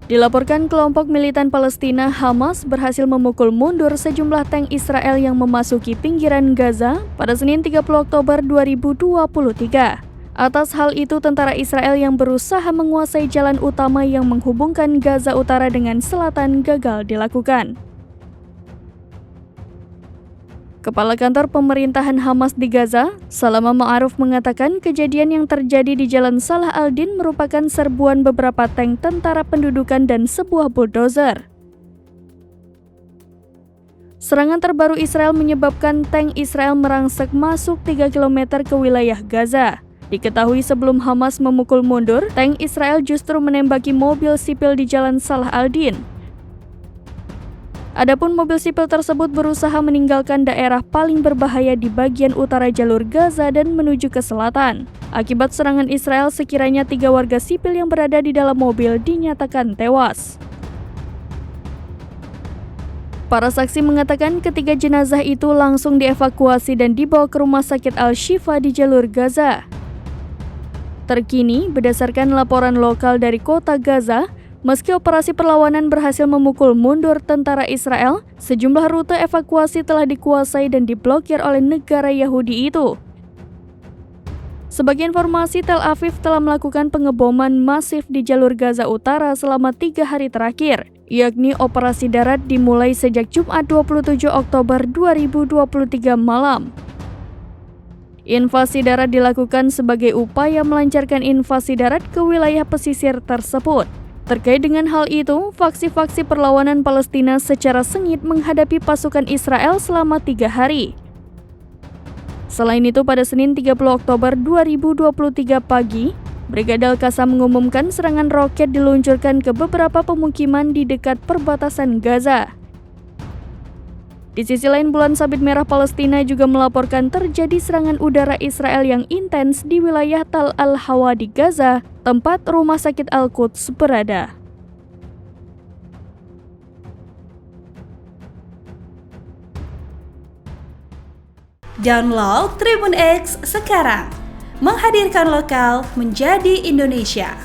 Dilaporkan kelompok militan Palestina Hamas berhasil memukul mundur sejumlah tank Israel yang memasuki pinggiran Gaza pada Senin 30 Oktober 2023. Atas hal itu, tentara Israel yang berusaha menguasai jalan utama yang menghubungkan Gaza Utara dengan Selatan gagal dilakukan. Kepala Kantor Pemerintahan Hamas di Gaza, Salama Ma'aruf mengatakan kejadian yang terjadi di Jalan Salah al-Din merupakan serbuan beberapa tank tentara pendudukan dan sebuah bulldozer. Serangan terbaru Israel menyebabkan tank Israel merangsek masuk 3 km ke wilayah Gaza. Diketahui sebelum Hamas memukul mundur, tank Israel justru menembaki mobil sipil di Jalan Salah al-Din. Adapun mobil sipil tersebut berusaha meninggalkan daerah paling berbahaya di bagian utara jalur Gaza dan menuju ke selatan. Akibat serangan Israel, sekiranya 3 warga sipil yang berada di dalam mobil dinyatakan tewas. Para saksi mengatakan ketiga jenazah itu langsung dievakuasi dan dibawa ke Rumah Sakit Al-Shifa di jalur Gaza. Terkini, berdasarkan laporan lokal dari kota Gaza, meski operasi perlawanan berhasil memukul mundur tentara Israel, sejumlah rute evakuasi telah dikuasai dan diblokir oleh negara Yahudi itu. Sebagai informasi, Tel Aviv telah melakukan pengeboman masif di jalur Gaza Utara selama 3 hari terakhir, yakni operasi darat dimulai sejak Jumat 27 Oktober 2023 malam. Invasi darat dilakukan sebagai upaya melancarkan invasi darat ke wilayah pesisir tersebut. Terkait dengan hal itu, faksi-faksi perlawanan Palestina secara sengit menghadapi pasukan Israel selama 3 hari. Selain itu, pada Senin 30 Oktober 2023 pagi, Brigada Al-Qassam mengumumkan serangan roket diluncurkan ke beberapa pemukiman di dekat perbatasan Gaza. Di sisi lain, Bulan Sabit Merah Palestina juga melaporkan terjadi serangan udara Israel yang intens di wilayah Tal Al-Hawa di Gaza, tempat Rumah Sakit Al-Quds berada. Download Tribun X sekarang, menghadirkan lokal menjadi Indonesia.